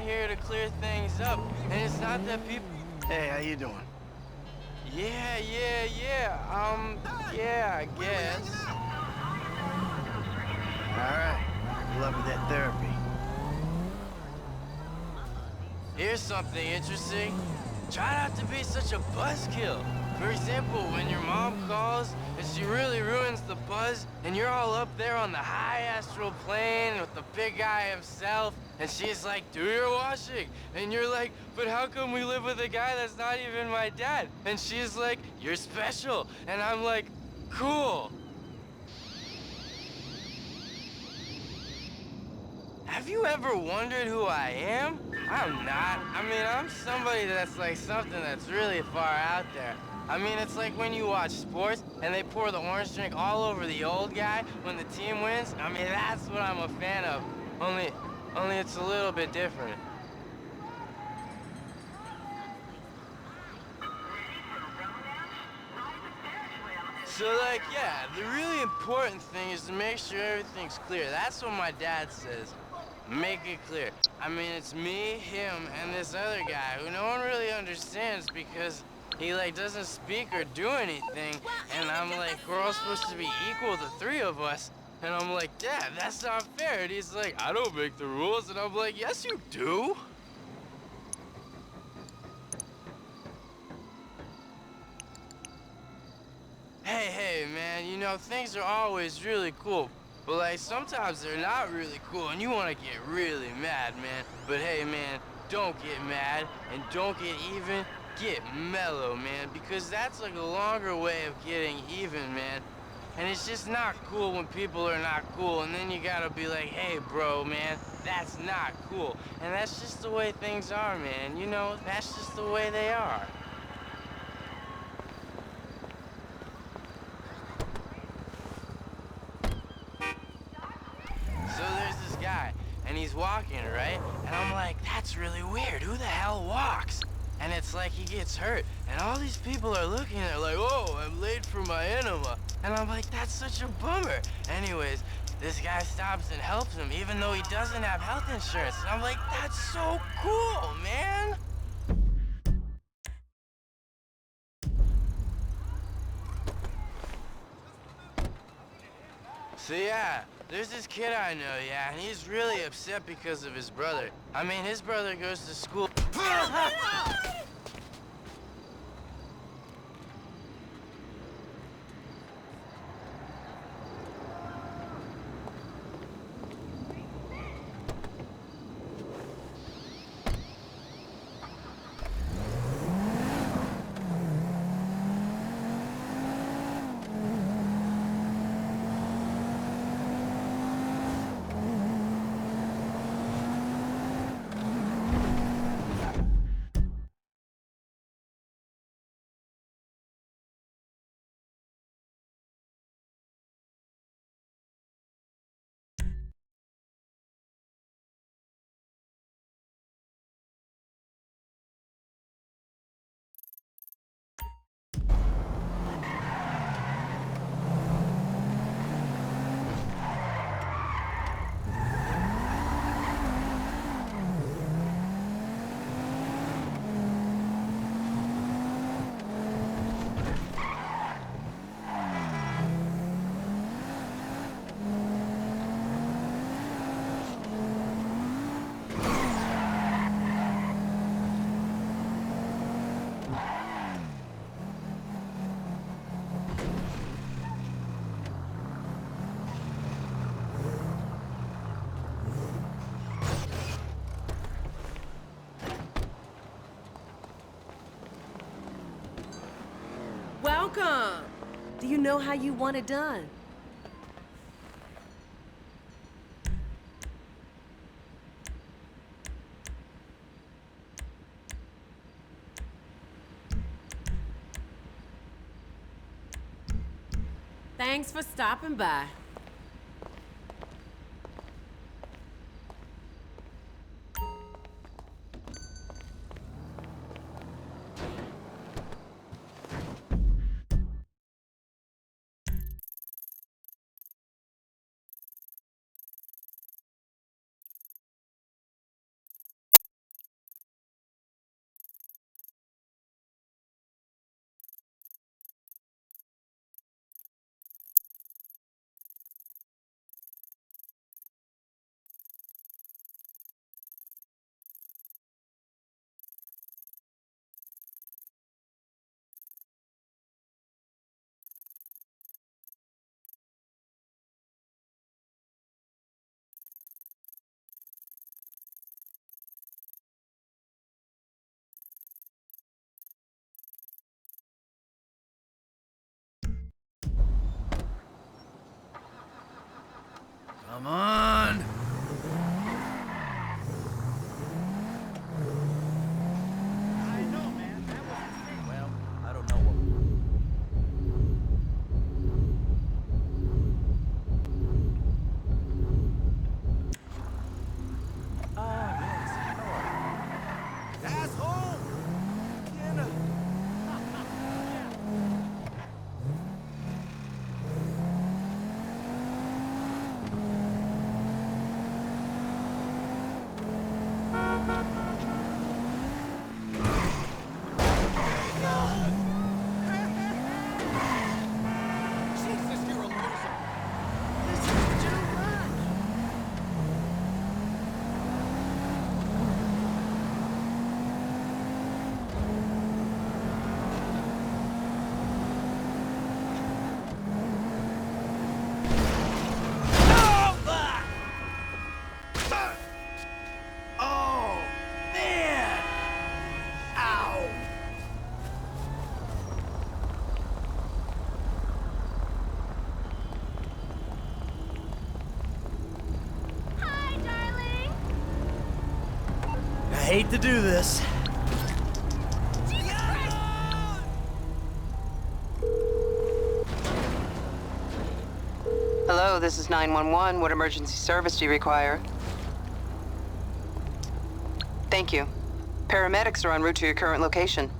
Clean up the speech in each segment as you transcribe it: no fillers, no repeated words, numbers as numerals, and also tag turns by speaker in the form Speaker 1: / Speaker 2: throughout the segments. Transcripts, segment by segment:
Speaker 1: here to clear things up, and it's not that people...
Speaker 2: Hey, how you doing?
Speaker 1: Yeah, I guess.
Speaker 2: All right. Good luck with that therapy.
Speaker 1: Here's something interesting. Try not to be such a buzzkill. For example, when your mom calls and she really ruins the buzz and you're all up there on the high astral plane with the big guy himself and she's like, do your washing. And you're like, but how come we live with a guy that's not even my dad? And she's like, you're special. And I'm like, cool. Have you ever wondered who I am? I'm not. I mean, I'm somebody that's like something that's really far out there. I mean, it's like when you watch sports and they pour the orange drink all over the old guy when the team wins. I mean, that's what I'm a fan of. Only it's a little bit different. So like, yeah, the really important thing is to make sure everything's clear. That's what my dad says. Make it clear. I mean, it's me, him, and this other guy who no one really understands because he like doesn't speak or do anything. And I'm like, we're all supposed to be equal, the three of us. And I'm like, Dad, that's not fair. And he's like, I don't make the rules. And I'm like, yes, you do. Hey, man, you know, things are always really cool. But like, sometimes they're not really cool and you want to get really mad, man. But hey, man, don't get mad and don't get even. Get mellow, man, because that's like a longer way of getting even, man. And it's just not cool when people are not cool, and then you gotta be like, hey, bro, man, that's not cool. And that's just the way things are, man. You know, that's just the way they are. So there's this guy, and he's walking, right? And I'm like, that's really weird. Who the hell walks? And it's like he gets hurt, and all these people are looking, they're like, oh, I'm late for my enema. And I'm like, that's such a bummer. Anyways, this guy stops and helps him, even though he doesn't have health insurance. And I'm like, that's so cool, man. So yeah, there's this kid I know, yeah, and he's really upset because of his brother. I mean, his brother goes to school.
Speaker 3: Welcome! Do you know how you want it done? Thanks for stopping by.
Speaker 2: hate to do this.
Speaker 4: Hello, this is 911. What emergency service do you require? Thank you. Paramedics are en route to your current location.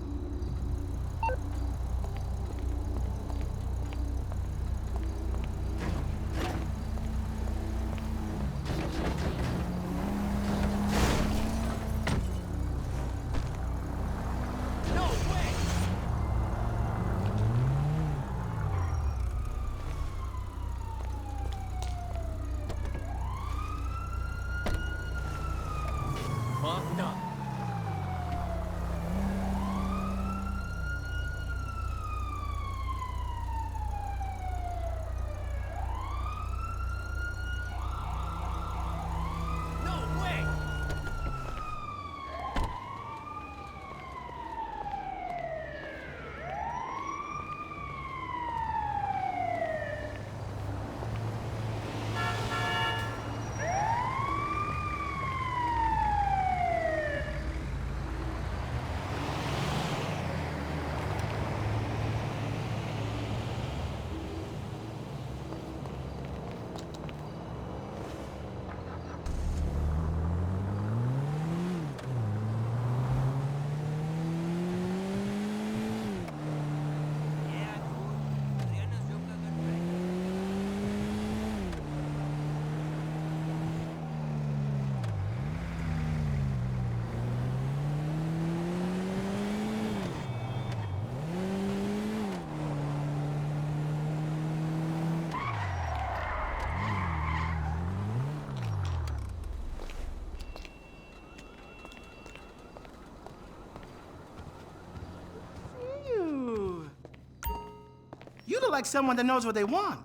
Speaker 2: You look like someone that knows what they want.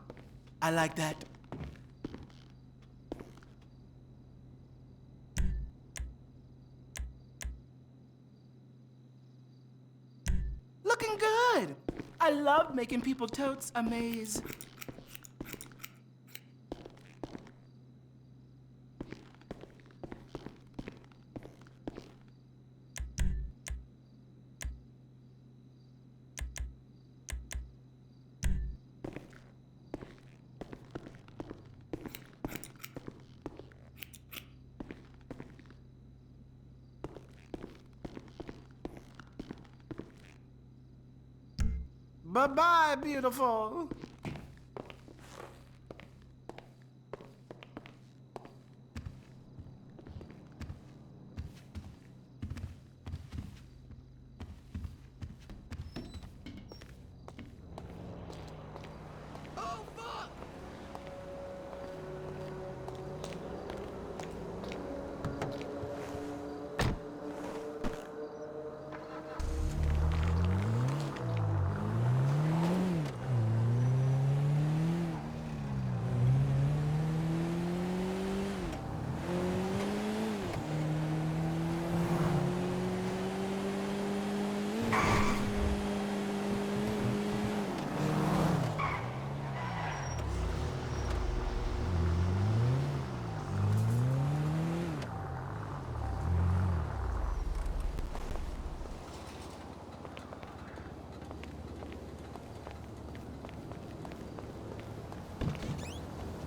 Speaker 2: I like that. Looking good. I love making people totes amaze. Bye-bye, beautiful.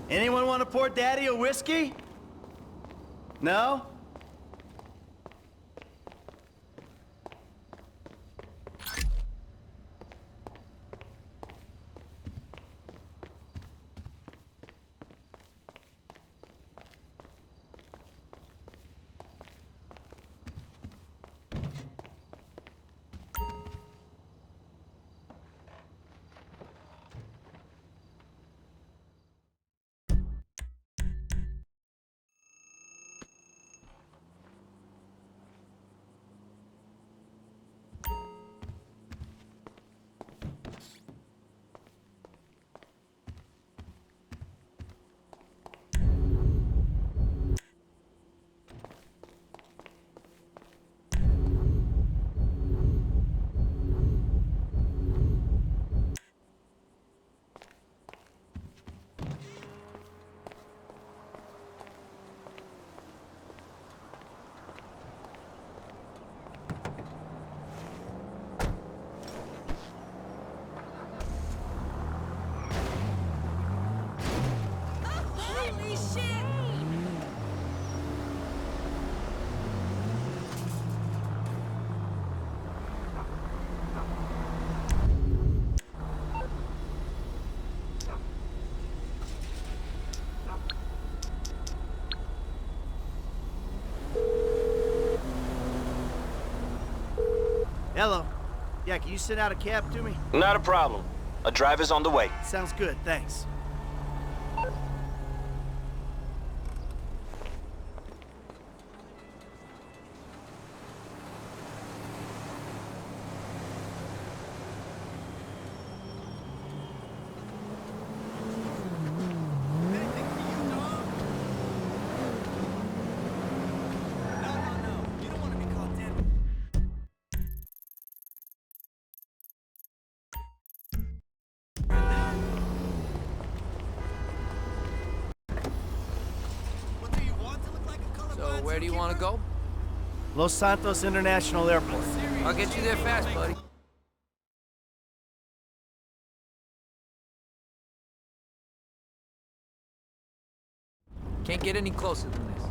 Speaker 2: Anyone want to pour Daddy a whiskey? No?
Speaker 5: Hello. Yeah, can you send out a cab to me?
Speaker 6: Not a problem. A driver's on the way.
Speaker 5: Sounds good, thanks.
Speaker 7: So where do you want to go?
Speaker 5: Los Santos International Airport.
Speaker 7: I'll get you there fast, buddy. Can't get any closer than this.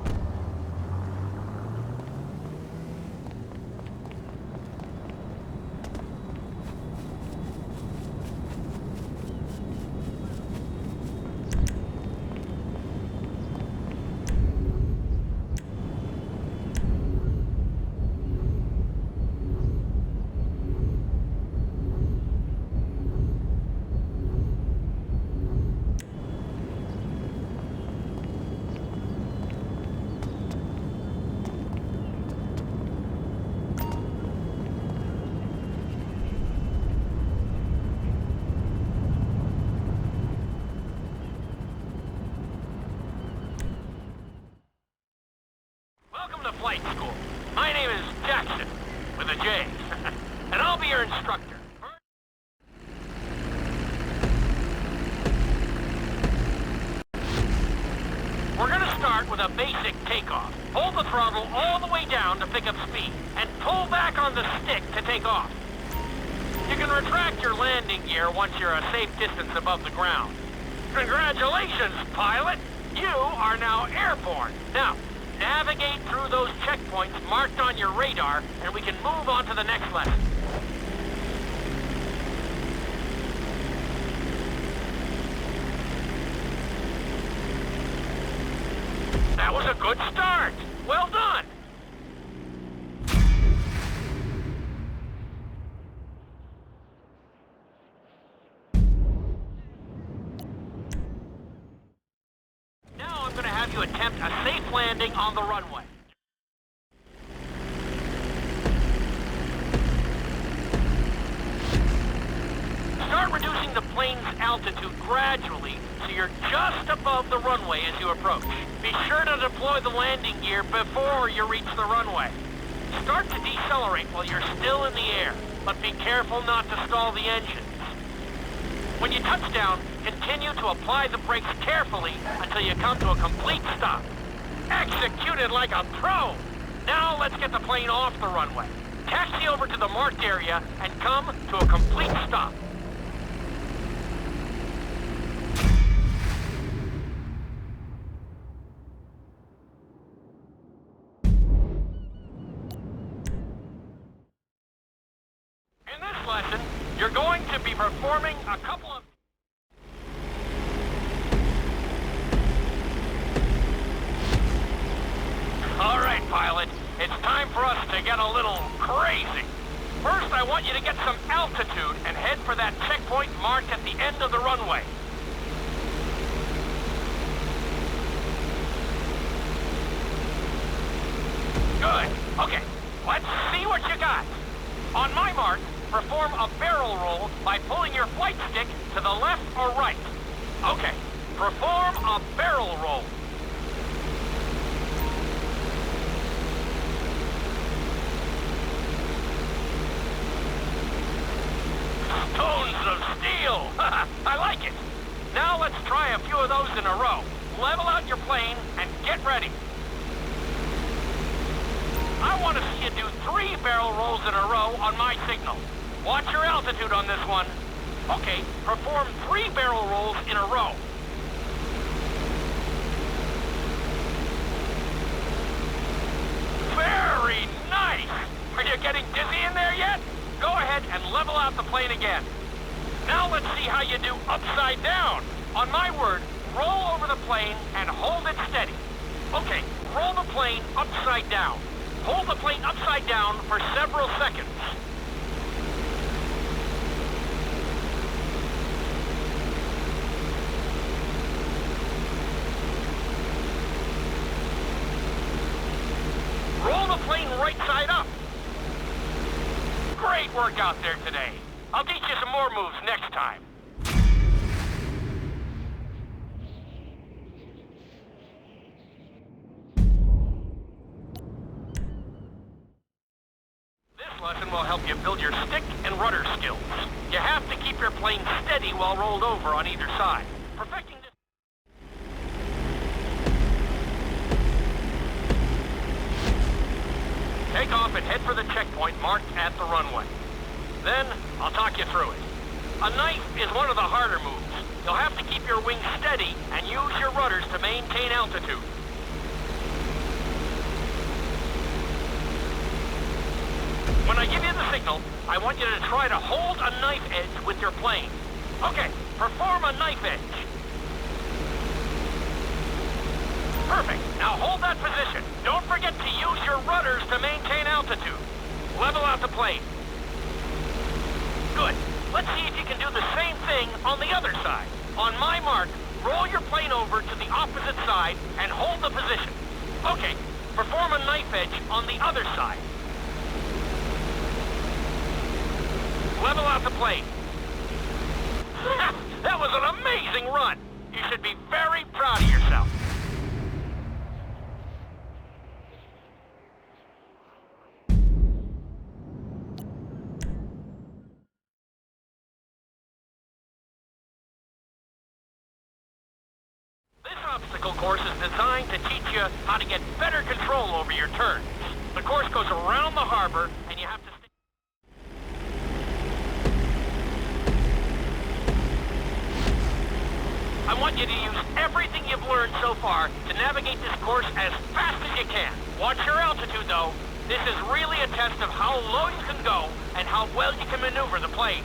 Speaker 8: Welcome to flight school. My name is Jackson, with a J, and I'll be your instructor. We're gonna start with a basic takeoff. Hold the throttle all the way down to pick up speed, and pull back on the stick to take off. You can retract your landing gear once you're a safe distance above the ground. Congratulations, pilot! You are now airborne. Now, navigate through those checkpoints marked on your radar, and we can move on to the next lesson. That was a good start. Well done. Now I'm going to have you attempt a safe landing on the runway. Start reducing the plane's altitude gradually so you're just above the runway as you approach. Be sure to deploy the landing gear before you reach the runway. Start to decelerate while you're still in the air, but be careful not to stall the engines. When you touch down, continue to apply the brakes carefully until you come to a complete stop. Executed like a pro! Now let's get the plane off the runway. Taxi over to the marked area and come to a complete stop. In this lesson, you're going to be performing a couple of... All right, pilot. It's time for us to get a little crazy. First, I want you to get some altitude and head for that checkpoint marked at the end of the runway. Good. Okay, let's see what you got. On my mark, perform a barrel roll by pulling your flight stick to the left or right. Okay, perform a barrel roll. Stones of steel! I like it! Now let's try a few of those in a row. Level out your plane and get ready. I want to see you do 3 barrel rolls in a row on my signal. Watch your altitude on this one. Okay, perform 3 barrel rolls in a row. Very nice! Are you getting dizzy in there yet? Go ahead and level out the plane again. Now let's see how you do upside down. On my word, roll over the plane and hold it steady. Okay, roll the plane upside down. Hold the plane upside down for several seconds. work out there today. I'll teach you some more moves next time. This lesson will help you build your stick and rudder skills. You have to keep your plane steady while rolled over on either side. Perfecting this... Take off and head for the checkpoint marked at the runway. Then, I'll talk you through it. A knife is one of the harder moves. You'll have to keep your wings steady and use your rudders to maintain altitude. When I give you the signal, I want you to try to hold a knife edge with your plane. Okay, perform a knife edge. Perfect. Now hold that position. Don't forget to use your rudders to maintain altitude. Level out the plane. Good. Let's see if you can do the same thing on the other side. On my mark, roll your plane over to the opposite side and hold the position. Okay, perform a knife edge on the other side. Level out the plane. That was an amazing run. You should be very proud of yourself. This obstacle course is designed to teach you how to get better control over your turns. The course goes around the harbor, and you have to stay... I want you to use everything you've learned so far to navigate this course as fast as you can. Watch your altitude, though. This is really a test of how low you can go and how well you can maneuver the plane.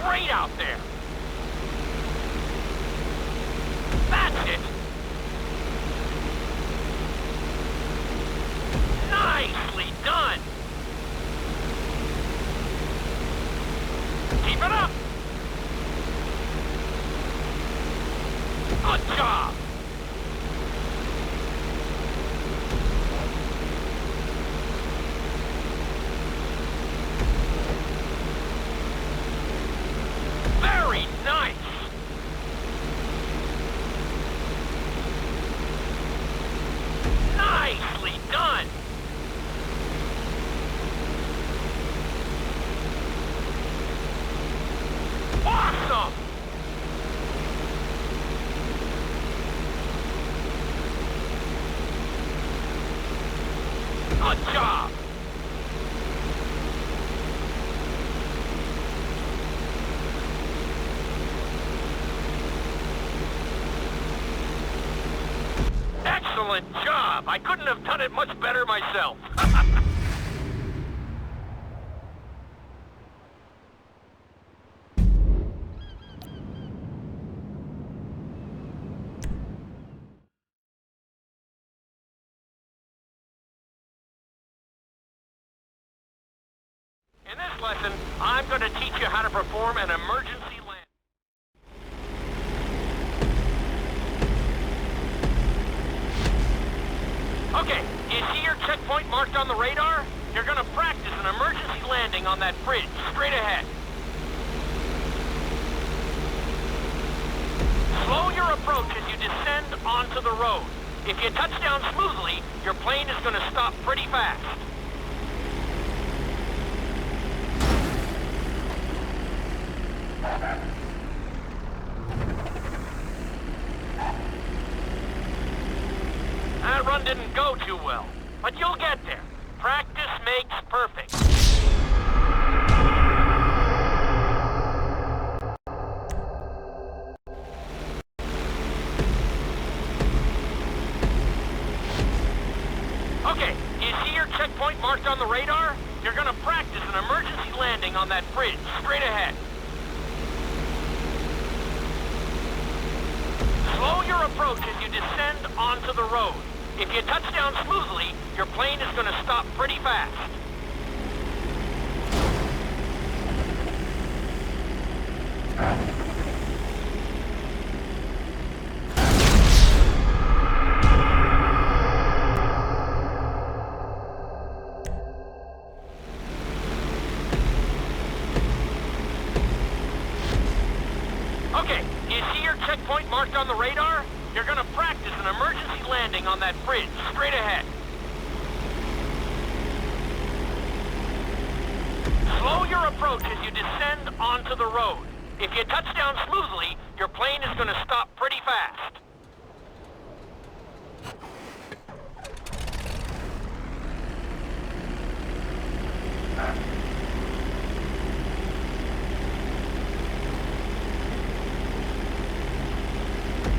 Speaker 8: Great out there. That's it. Nicely done. Keep it up. Good job. Very nice! Nicely done! Awesome! Good job! Excellent job! I couldn't have done it much better myself. In this lesson, I'm going to teach you how to perform an emergency landing. Okay, do you see your checkpoint marked on the radar? You're gonna practice an emergency landing on that bridge, straight ahead. Slow your approach as you descend onto the road. If you touch down smoothly, your plane is gonna stop pretty fast. didn't go too well, but you'll get there. Practice makes perfect. Okay, do you see your checkpoint marked on the radar? You're gonna practice an emergency landing on that bridge, straight ahead. Slow your approach as you descend onto the road. If you touch down smoothly, your plane is gonna stop pretty fast. Okay, do you see your checkpoint marked on the radar? You're gonna practice an emergency landing on that bridge, straight ahead. Slow your approach as you descend onto the road. If you touch down smoothly, your plane is gonna stop pretty fast.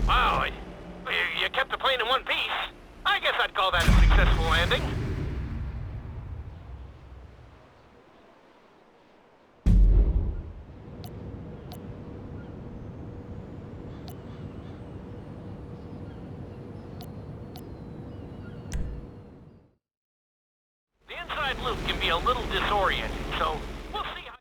Speaker 8: Wow, you kept the plane in one piece. I guess I'd call that a successful landing. The inside loop can be a little disorienting, so we'll see how...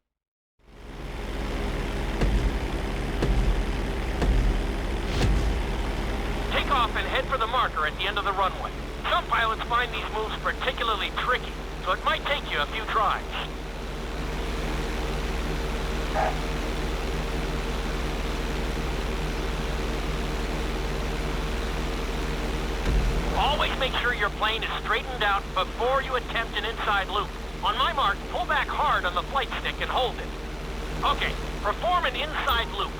Speaker 8: Take off and head for the marker at the end of the runway. Some pilots find these moves particularly tricky, so it might take you a few tries. Always make sure your plane is straightened out before you attempt an inside loop. On my mark, pull back hard on the flight stick and hold it. Okay, perform an inside loop.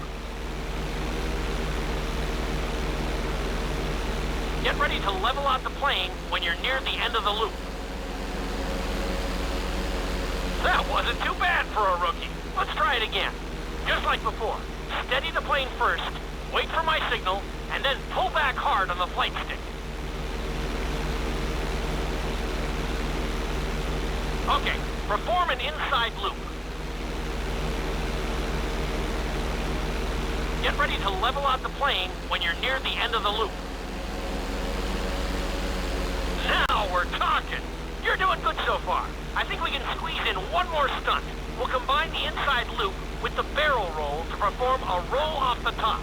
Speaker 8: Get ready to level out the plane when you're near the end of the loop. That wasn't too bad for a rookie. Let's try it again. Just like before. Steady the plane first, wait for my signal, and then pull back hard on the flight stick. Okay, perform an inside loop. Get ready to level out the plane when you're near the end of the loop. Now we're talking. You're doing good so far. I think we can squeeze in one more stunt. We'll combine the inside loop with the barrel roll to perform a roll off the top.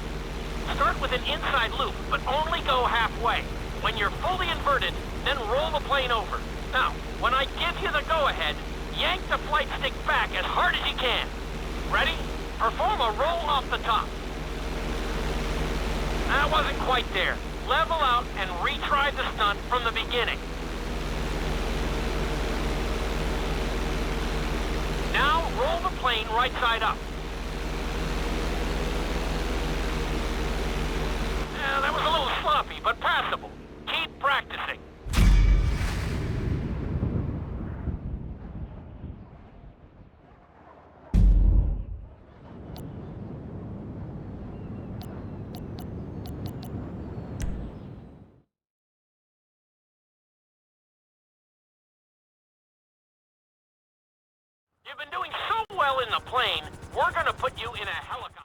Speaker 8: Start with an inside loop, but only go halfway. When you're fully inverted, then roll the plane over. Now, when I give you the go-ahead, yank the flight stick back as hard as you can. Ready? Perform a roll off the top. That wasn't quite there. Level out and retry the stunt from the beginning. Now roll the plane right side up. That was a little sloppy, but passable. Keep practicing. You've been doing so well in the plane, we're gonna put you in a helicopter.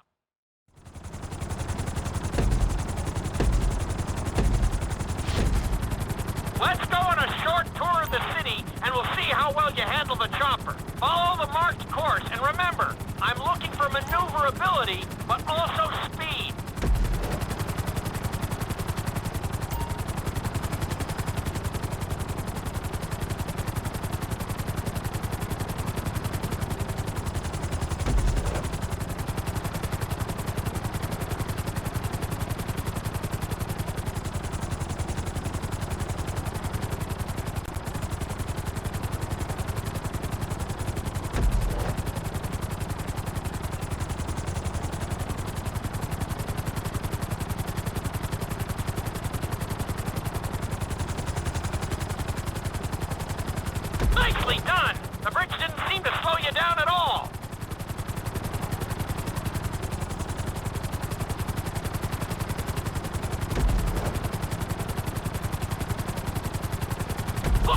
Speaker 8: Let's go on a short tour of the city, and we'll see how well you handle the chopper. Follow the marked course, and remember, I'm looking for maneuverability, but also speed.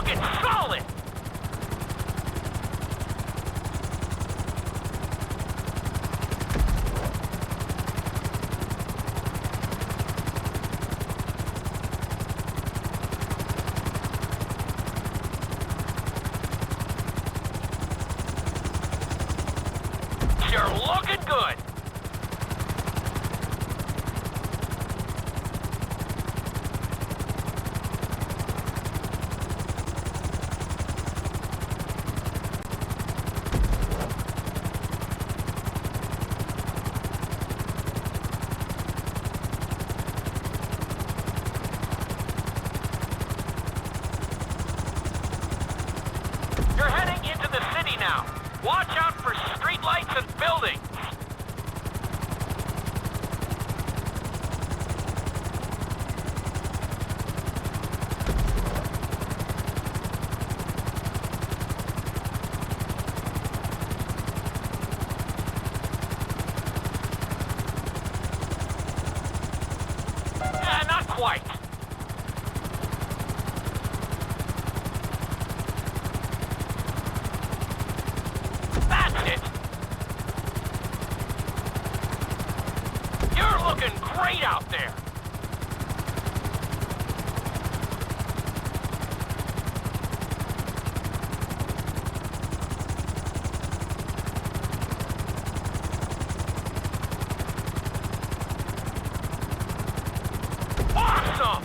Speaker 8: looking solid! You're looking good! You're heading into the city now. Watch out for streetlights and buildings. Not quite. That's it! You're looking great out there! Awesome!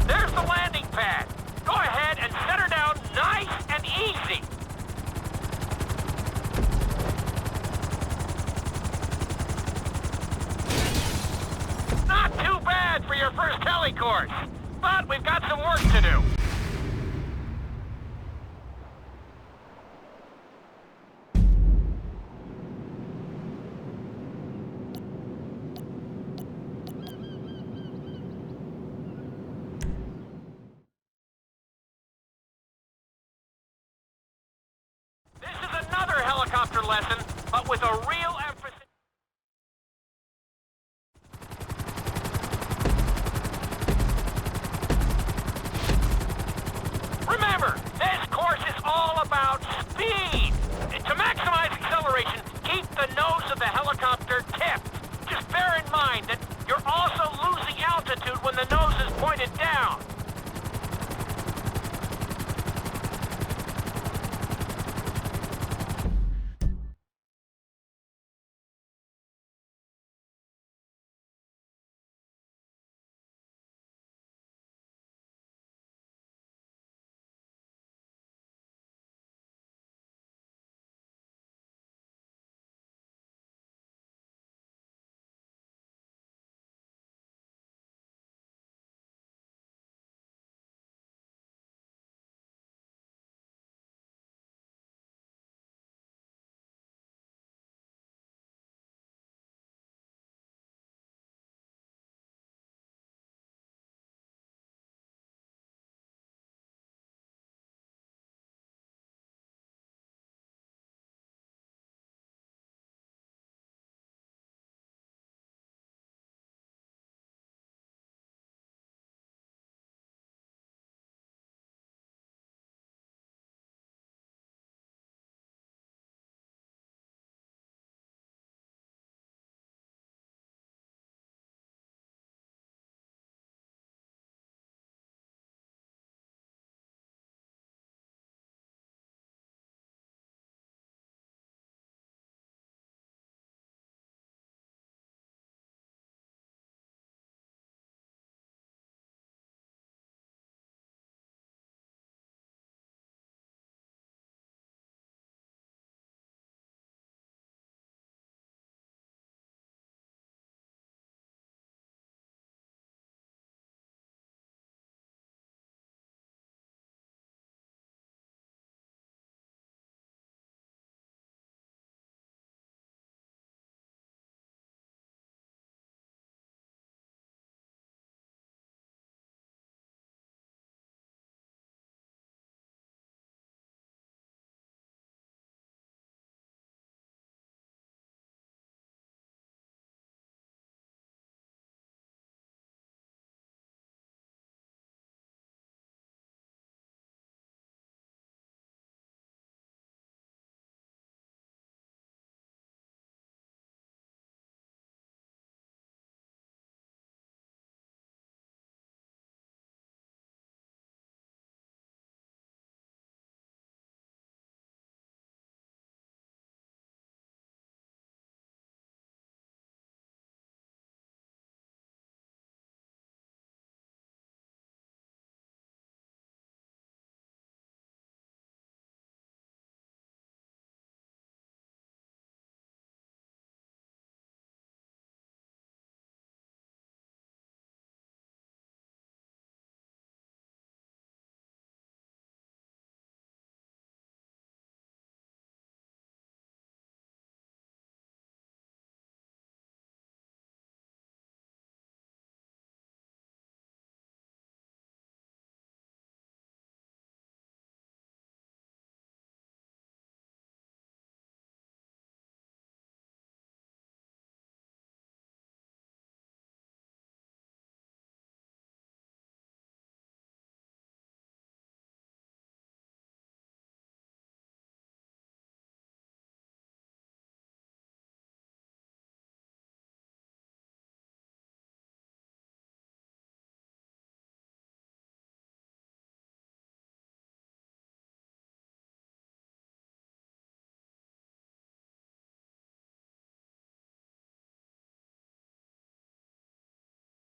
Speaker 8: There's the landing pad. Go ahead and set her down nice and easy. Not too bad for your first heli course, but we've got some work to do. This is another helicopter lesson, but with a real emphasis